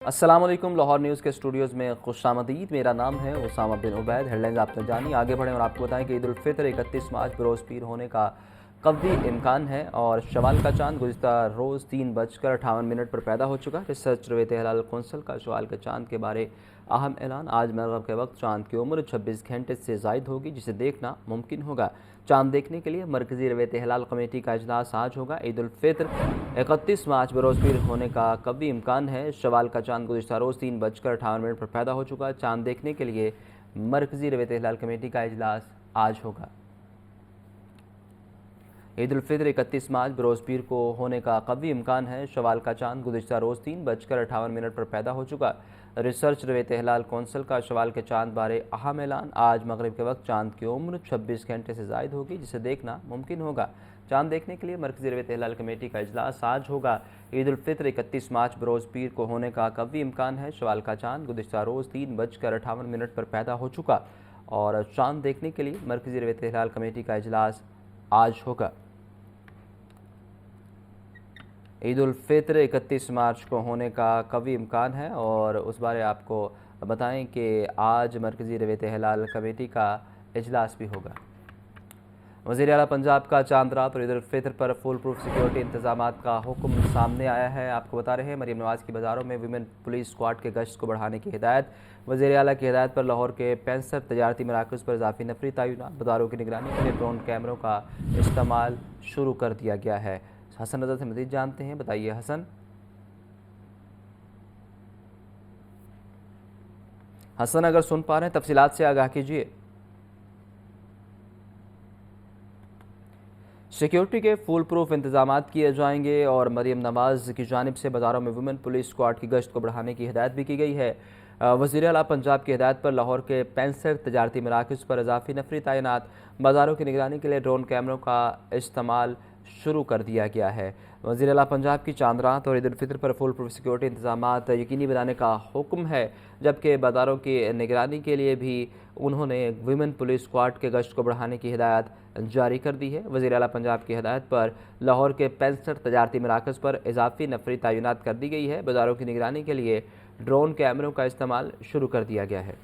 अस्सलाम वालेकुम। लाहौर न्यूज़ के स्टूडियोज़ में खुशामदीद। मेरा नाम है उसामा बिन उबैद। हेडलाइंस आपने जानी, आगे बढ़ें और आपको बताएं कि ईद उल फितर 31 मार्च बरोज़ पीर होने का कवी इम्कान है और शवाल का चांद गुज़िश्ता रोज़ 3:58 पर पैदा हो चुका। रिसर्च रवेत हिलाल कौंसल का शवाल के चांद के बारे अहम ऐलान। आज मगरिब के वक्त चांद की उम्र 26 घंटे से ज़ायद होगी, जिसे देखना मुमकिन होगा। चांद देखने के लिए मरकज़ी रवेत हिलाल कमेटी का इजलास आज होगा। ईद उल फितर 31 मार्च बरोज़ पीर होने का कभी इम्कान है। शवाल का चांद गुज़िश्ता रोज़ 3:58 पर पैदा हो चुका। चांद देखने के लिए मरकज़ी रवेत हिलाल कमेटी का इजलास आज होगा। ईद उल फितर 31 मार्च बरोज़ पीर को होने का कवी इम्कान है। शवाल का चांद गुज़िश्ता रोज़ 3:58 पर पैदा हो चुका। रिसर्च रवेत हिलाल कौंसल का शवाल के चांद बारे अहम ऐलान। आज मगरिब के वक्त चांद की उम्र 26 घंटे से ज़ायद होगी, जिसे देखना मुमकिन होगा। चांद देखने के लिए मरकज़ी रवेत हिलाल कमेटी का इजलास आज होगा। ईद उल फितर 31 मार्च बरोज़ पीर को होने का कवी इम्कान है। शवाल का चांद गुज़िश्ता रोज़ 3:58 पर पैदा हो चुका और चांद देखने के लिए मरकज़ी रवेत हिलाल कमेटी का इजलास आज होगा। ईद उल फितर 31 मार्च को होने का कवी इम्कान है और उस बारे आपको बताएं कि आज मरकज़ी रवेत हिलाल कमेटी का इजलास भी होगा। वज़ीर आला पंजाब का चांद रात और ईद उल फितर पर फुल प्रूफ सिक्योरिटी इंतजाम का हुक्म सामने आया है। आपको बता रहे हैं मरीम नवाज़ की बाज़ारों में वुमेन पुलिस स्क्वाड के गश्त को बढ़ाने की हिदायत। वज़ीर आला की हिदायत पर लाहौर के 65 तजारती मराकज़ पर इजाफी नफरी तैनात। बाज़ारों की निगरानी के लिए ड्रोन कैमरों का इस्तेमाल शुरू कर दिया गया है। हसन रज़ा से मज़ीद जानते हैं। बताइए हसन। हसन अगर सुन पा रहे हैं तफसीलात से आगाह कीजिए। सिक्योरिटी के फुल प्रूफ इंतजाम किए जाएंगे और मरीम नवाज़ की जानिब से बाज़ारों में वुमेन पुलिस स्क्वाड की गश्त को बढ़ाने की हिदायत भी की गई है। वज़ीर आला पंजाब की हिदायत पर लाहौर के 65 तजारती मराकज़ पर इजाफी नफरी तैनात। बाज़ारों की निगरानी के लिए ड्रोन कैमरों का इस्तेमाल शुरू कर दिया गया है। वज़ीर आला पंजाब की चांद रात और ईद उल फितर पर फुल प्रूफ सिक्योरिटी इंतजाम यकीनी बनाने का हुक्म है, जबकि बाज़ारों की निगरानी के लिए भी उन्होंने वुमेन पुलिस स्क्वाड के गश्त को बढ़ाने की हिदायत जारी कर दी है। वज़ीर आला पंजाब की हिदायत पर लाहौर के 65 तजारती मराकज़ पर इजाफी नफरी तैनात कर दी गई है। बाज़ारों की निगरानी के लिए ड्रोन कैमरों का इस्तेमाल शुरू कर दिया गया है।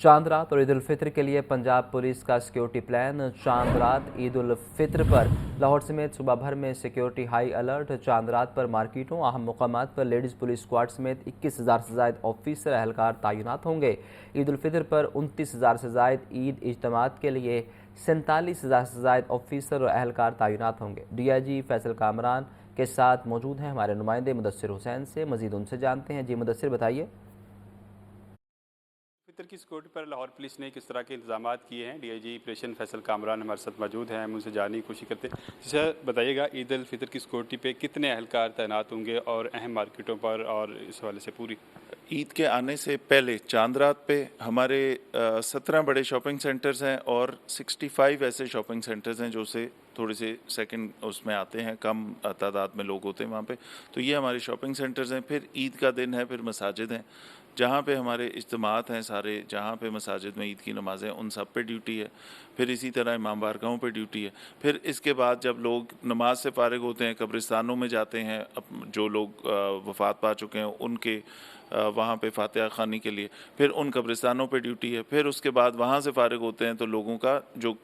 चांद रात और ईद उल फितर के लिए पंजाब पुलिस का सिक्योरिटी प्लान। चांद रात ईद उल फितर पर लाहौर समेत सूबा भर में सिक्योरिटी हाई अलर्ट। चांद रात पर मार्केटों अहम मुकामात पर लेडीज़ पुलिस स्क्वाड समेत 21,000 से ज़ायद ऑफिसर एहलकार तैनात होंगे। ईद उल फितर पर 29,000 से ज़ायद ईद इज्तिमात के लिए 47,000 से ज़ायद ऑफिसर और एहलकार तैनात होंगे। DIG फैसल कामरान के साथ मौजूद हैं हमारे नुमाइंदे मुदस्सिर हुसैन से मज़ीद उनसे जानते हैं। जी मुदस्सिर, बताइए। फितर की सिक्योरिटी पर लाहौर पुलिस ने किस तरह के इंतजाम किए हैं। DIG ऑपरेशन फैसल कामरान हमारे साथ मौजूद हैं, हम उनसे जानने की कोशिश करते हैं। जैसे बताइएगा, ईद उल फितर की सिक्योरिटी पे कितने एहलकार तैनात होंगे और अहम मार्केटों पर, और इस हवाले से पूरी ईद के आने से पहले चांद रात पे हमारे 17 बड़े शॉपिंग सेंटर्स हैं और 65 ऐसे शॉपिंग सेंटर्स हैं जो से थोड़े से सेकंड उसमें आते हैं, कम तादाद में लोग होते हैं वहाँ पे। तो ये हमारे शॉपिंग सेंटर्स हैं। फिर ईद का दिन है, फिर मसाजिद हैं जहाँ पे हमारे इज्तिमात हैं सारे, जहाँ पे मसाजिद में ईद की नमाज़ें, उन सब पे ड्यूटी है। फिर इसी तरह इमाम बारगाहों पे ड्यूटी है। फिर इसके बाद जब लोग नमाज से फारिग होते हैं कब्रिस्तानों में जाते हैं, जो लोग वफ़ात पा चुके हैं उनके वहाँ पे फातिहा ख़ानी के लिए, फिर उन कब्रिस्तानों पे ड्यूटी है। फिर उसके बाद वहाँ से फारिग होते हैं तो लोगों का जो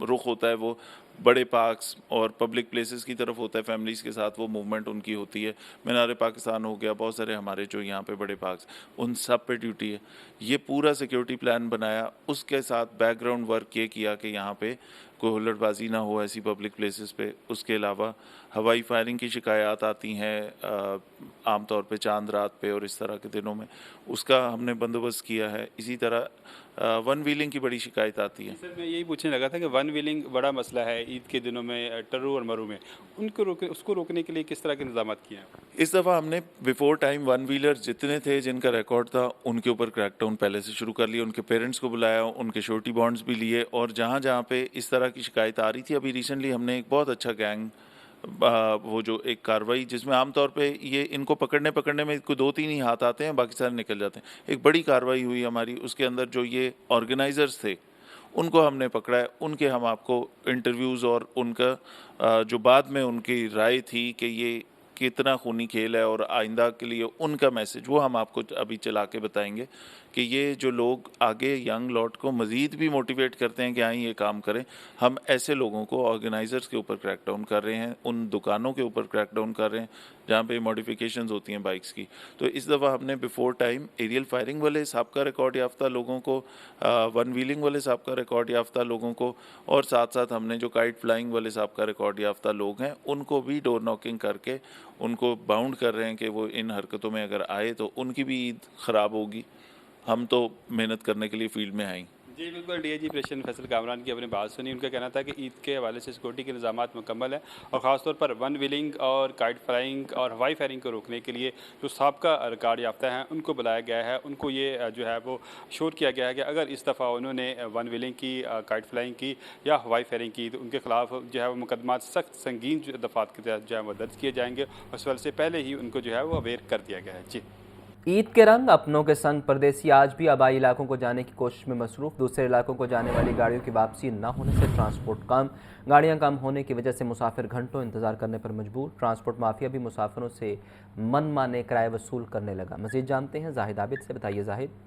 रुख होता है वो बड़े पार्क्स और पब्लिक प्लेसेस की तरफ होता है, फैमिलीज़ के साथ वो मूवमेंट उनकी होती है। मीनार पाकिस्तान हो गया, बहुत सारे हमारे जो यहाँ पे बड़े पार्क्स, उन सब पे ड्यूटी है। ये पूरा सिक्योरिटी प्लान बनाया, उसके साथ बैकग्राउंड वर्क ये किया कि यहाँ पे कोई हुल्लड़बाजी ना हो ऐसी पब्लिक प्लेसेस पे। उसके अलावा हवाई फायरिंग की शिकायत आती हैं आम तौर पे चांद रात पे और इस तरह के दिनों में, उसका हमने बंदोबस्त किया है। इसी तरह वन व्हीलिंग की बड़ी शिकायत आती है। सर, मैं यही पूछने लगा था कि वन व्हीलिंग बड़ा मसला है ईद के दिनों में टर्रू और मरू में, उसको रोकने के लिए किस तरह के इंतजाम किए हैं? इस दफ़ा हमने बिफोर टाइम वन व्हीलर जितने थे जिनका रिकॉर्ड था उनके ऊपर क्रैकडाउन पहले से शुरू कर लिया, उनके पेरेंट्स को बुलाया, उनके श्योरिटी बॉन्ड्स भी लिए, और जहाँ जहाँ पे इस तरह की शिकायत आ रही थी, अभी रिसेंटली हमने एक बहुत अच्छा गैंग वो जो एक कार्रवाई जिसमें आमतौर पे ये इनको पकड़ने में कोई 2-3 ही हाथ आते हैं, बाकी सारे निकल जाते हैं। एक बड़ी कार्रवाई हुई हमारी, उसके अंदर जो ये ऑर्गेनाइजर्स थे उनको हमने पकड़ा है। उनके हम आपको इंटरव्यूज़ और उनका जो बाद में उनकी राय थी कि ये कितना खूनी खेल है और आइंदा के लिए उनका मैसेज वो हम आपको अभी चला के बताएंगे कि ये जो लोग आगे यंग लॉट को मज़ीद भी मोटिवेट करते हैं कि हाँ ये काम करें। हम ऐसे लोगों को ऑर्गेनाइजर्स के ऊपर क्रैकडाउन कर रहे हैं, उन दुकानों के ऊपर क्रैकडाउन कर रहे हैं जहाँ पे मॉडिफिकेशंस होती हैं बाइक्स की। तो इस दफ़ा हमने बिफोर टाइम एरियल फायरिंग वाले साबका रिकॉर्ड याफ्ता लोगों को, वन व्हीलिंग वाले साबका रिकॉर्ड याफ्ता लोगों को और साथ साथ हमने जो काइट फ्लाइंग वाले साबका रिकॉर्ड याफ्ता लोग हैं उनको भी डोर नॉकिंग करके उनको बाउंड कर रहे हैं कि वो इन हरकतों में अगर आए तो उनकी भी ईद ख़राब होगी। हम तो मेहनत करने के लिए फील्ड में आए। जी बिल्कुल, डीआईजी ऑपरेशन फैसल कामरान की अपनी बात सुनी। उनका कहना था कि ईद के हवाले से सिक्योरिटी के इंतजामात मुकम्मल है और ख़ासतौर पर वन व्हीलिंग और काइट फ्लाइंग और हवाई फायरिंग को रोकने के लिए जो साबका रिकॉर्ड याफ्ता हैं उनको बुलाया गया है। उनको ये जो है वो श्योर किया गया है कि अगर इस दफ़ा उन्होंने वन व्हीलिंग की, काइट फ्लाइंग की या हवाई फायरिंग की तो उनके खिलाफ जो है वो मुकदमा सख्त संगीन दफ़ात के तहत जो है वो दर्ज किए जाएंगे और इस वजह से पहले ही उनको जो है वो अवेयर कर दिया गया है। जी, ईद के रंग अपनों के संग परदेसी आज भी आबाई इलाकों को जाने की कोशिश में मसरूफ। दूसरे इलाकों को जाने वाली गाड़ियों की वापसी न होने से ट्रांसपोर्ट कम, गाड़ियां कम होने की वजह से मुसाफिर घंटों इंतजार करने पर मजबूर। ट्रांसपोर्ट माफिया भी मुसाफिरों से मनमाने किराए वसूल करने लगा। मजीद जानते हैं जाहिद आबिद से। बताइए जाहिद।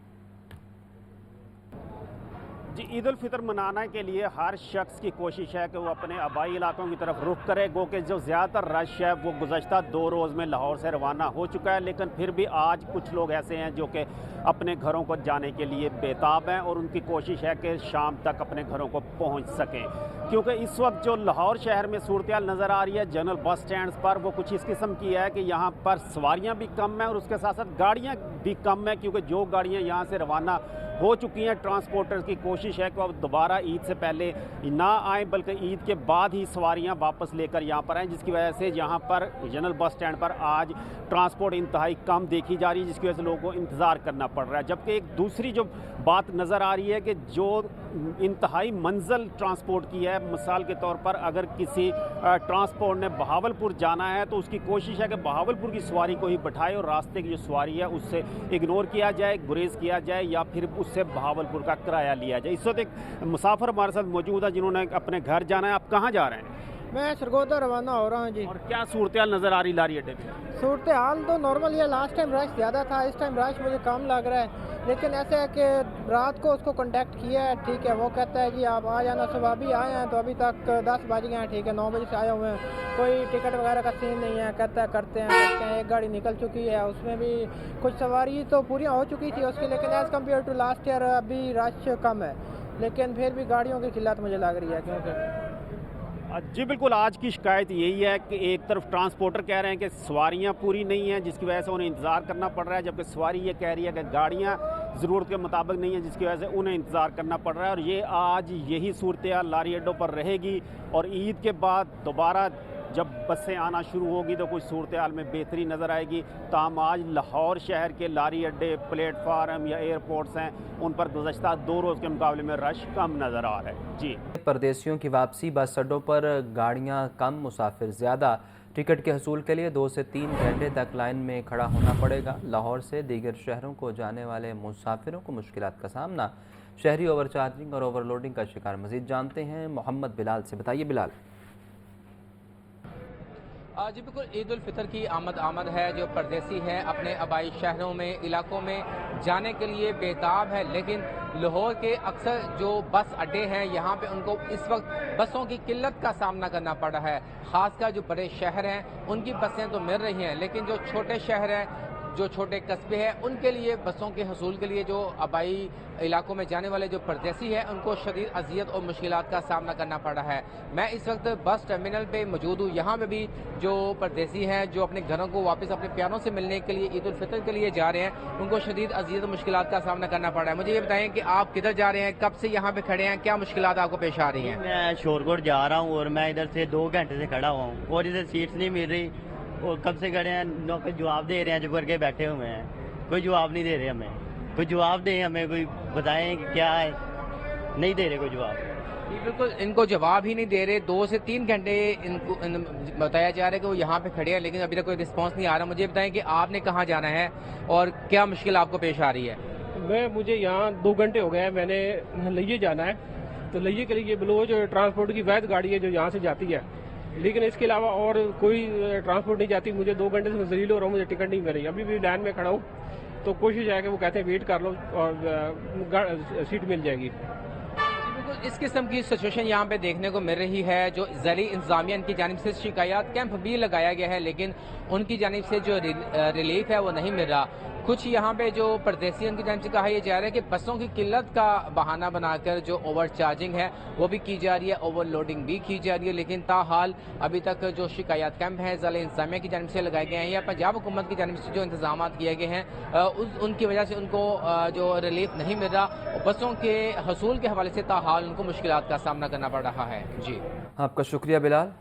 जी, ईद उल फितर मनाने के लिए हर शख्स की कोशिश है कि वो अपने आबाई इलाकों की तरफ रुख करे। गो कि जो ज़्यादातर रश है वो गुज़श्ता 2 रोज़ में लाहौर से रवाना हो चुका है, लेकिन फिर भी आज कुछ लोग ऐसे हैं जो कि अपने घरों को जाने के लिए बेताब हैं और उनकी कोशिश है कि शाम तक अपने घरों को पहुंच सकें। क्योंकि इस वक्त जो लाहौर शहर में सूरत नज़र आ रही है जनरल बस स्टैंड पर, वो कुछ इस किस्म की है कि यहाँ पर सवारियाँ भी कम हैं और उसके साथ साथ गाड़ियाँ भी कम हैं, क्योंकि जो गाड़ियाँ यहाँ से रवाना हो चुकी हैं ट्रांसपोर्टर्स की कोशिश है कि अब दोबारा ईद से पहले ना आए बल्कि ईद के बाद ही सवारियां वापस लेकर यहाँ पर आएँ, जिसकी वजह से यहाँ पर जनरल बस स्टैंड पर आज ट्रांसपोर्ट इंतहाई कम देखी जा रही है, जिसकी वजह से लोगों को इंतज़ार करना पड़ रहा है। जबकि एक दूसरी जो बात नज़र आ रही है कि जो इंतहाई मंजिल ट्रांसपोर्ट की है, मिसाल के तौर पर अगर किसी ट्रांसपोर्ट ने बहावलपुर जाना है तो उसकी कोशिश है कि बहावलपुर की सवारी को ही बैठाए और रास्ते की जो सवारी है उससे इग्नोर किया जाए, गुरेज किया जाए या फिर उससे बहावलपुर का किराया लिया जाए। इस वक्त एक मुसाफिर हमारे साथ मौजूद है जिन्होंने अपने घर जाना है। आप कहाँ जा रहे हैं? मैं सरगोदा रवाना हो रहा हूँ जी। और क्या सूरत हाल नज़र आ रही लारी अड्डे पे? सूरत हाल तो नॉर्मल है, लास्ट टाइम रश ज़्यादा था, इस टाइम रश मुझे कम लग रहा है। लेकिन ऐसा है कि रात को उसको कांटेक्ट किया है, ठीक है, वो कहता है जी आप आ जाना। सुबह अभी आए हैं तो अभी तक 10 बज गए हैं, ठीक है, 9 बजे से आए हुए हैं, कोई टिकट वगैरह का सीन नहीं है। कहता है करते हैं। एक गाड़ी निकल चुकी है, उसमें भी कुछ सवारी तो पूरी हो चुकी थी उसकी, लेकिन as compare to last year अभी रश कम है, लेकिन फिर भी गाड़ियों की किल्लत मुझे लग रही है। क्योंकि जी बिल्कुल, आज की शिकायत यही है कि एक तरफ ट्रांसपोर्टर कह रहे हैं कि सवारियां पूरी नहीं हैं, जिसकी वजह से उन्हें इंतज़ार करना पड़ रहा है, जबकि सवारी ये कह रही है कि गाड़ियां ज़रूरत के मुताबिक नहीं है, जिसकी वजह से उन्हें इंतज़ार करना पड़ रहा है। और ये आज यही सूरत हाल लारी अड्डों पर रहेगी और ईद के बाद दोबारा जब बसें आना शुरू होगी तो कुछ सूरत हाल में बेहतरी नज़र आएगी। ताहम आज लाहौर शहर के लारी अड्डे, प्लेटफार्म या एयरपोर्ट्स हैं, उन पर गुज़श्ता 2 रोज़ के मुकाबले में रश कम नज़र आ रहा है। जी, परदेसियों की वापसी, बस अड्डों पर गाड़ियां कम, मुसाफिर ज़्यादा। टिकट के हसूल के लिए 2 से 3 घंटे तक लाइन में खड़ा होना पड़ेगा। लाहौर से दीगर शहरों को जाने वाले मुसाफिरों को मुश्किलात का सामना, शहरी ओवर चार्जिंग और ओवरलोडिंग का शिकार। मज़ीद जानते हैं मोहम्मद बिलाल से। बताइए बिलाल। जी बिल्कुल, ईद उल फितर की आमद है। जो परदेसी हैं अपने आबाई शहरों में, इलाकों में जाने के लिए बेताब है, लेकिन लाहौर के अक्सर जो बस अड्डे हैं यहाँ पे उनको इस वक्त बसों की किल्लत का सामना करना पड़ रहा है। खासकर जो बड़े शहर हैं उनकी बसें तो मिल रही हैं, लेकिन जो छोटे शहर हैं, जो छोटे कस्बे हैं, उनके लिए बसों के हसूल के लिए जो आबाई इलाकों में जाने वाले जो परदेसी हैं उनको शदीद अजियत और मुश्किलात का सामना करना पड़ रहा है। मैं इस वक्त बस टर्मिनल पे मौजूद हूँ। यहाँ पे भी जो परदेसी हैं जो अपने घरों को वापस अपने प्यारों से मिलने के लिए ईद उल फितर के लिए जा रहे हैं, उनको शदीद अजियत और मुश्किलात का सामना करना पड़ रहा है। मुझे ये बताएं कि आप किधर जा रहे हैं, कब से यहाँ पे खड़े हैं, क्या मुश्किलात आपको पेश आ रही हैं? मैं शोरगोट जा रहा हूँ और मैं इधर से 2 घंटे से खड़ा हुआ हूँ और इधर सीट्स नहीं मिल रही और कब से खड़े हैं, नौकर जवाब दे रहे हैं, जो करके बैठे हुए हैं, कोई जवाब नहीं दे रहे हमें। कोई जवाब दें हमें, कोई बताएं कि क्या है, नहीं दे रहे कोई जवाब। बिल्कुल, इनको जवाब ही नहीं दे रहे। 2 से 3 घंटे इनको बताया जा रहा है कि वो यहाँ पे खड़े हैं, लेकिन अभी तक कोई रिस्पांस नहीं आ रहा। मुझे बताएं कि आपने कहाँ जाना है और क्या मुश्किल आपको पेश आ रही है? मुझे यहाँ 2 घंटे हो गए हैं, मैंने लइये जाना है, तो लइये के लिए बलोच ट्रांसपोर्ट की वैध गाड़ी है जो यहाँ से जाती है, लेकिन इसके अलावा और कोई ट्रांसपोर्ट नहीं जाती। मुझे 2 घंटे से मैं जलील हो रहा हूँ, मुझे टिकट नहीं मिल रही। अभी भी लाइन में खड़ा हूँ, तो कोशिश है कि वो कहते हैं वेट कर लो और सीट मिल जाएगी। इस किस्म की सिचुएशन यहाँ पे देखने को मिल रही है। जो ज़ैली इंतजामिया की जानिब से शिकायत कैंप भी लगाया गया है, लेकिन उनकी जानिब से जो रिलीफ है वो नहीं मिल रहा। कुछ यहाँ पे जो परदेसी उनकी जानिब से कहा यह जा रहा है कि बसों की किल्लत का बहाना बनाकर जो ओवर चार्जिंग है वो भी की जा रही है, ओवरलोडिंग भी की जा रही है। लेकिन ताहाल अभी तक जो शिकायत कैंप है ज़ैली इंतजामिया की जानिब से लगाए गए हैं या पंजाब हुकूमत की जानिब से जो इंतजाम किए गए हैं, उनकी वजह से उनको जो रिलीफ नहीं मिल रहा। बसों के हसूल के हवाले से ताहाल उनको मुश्किलात का सामना करना पड़ रहा है। जी, आपका शुक्रिया बिलाल।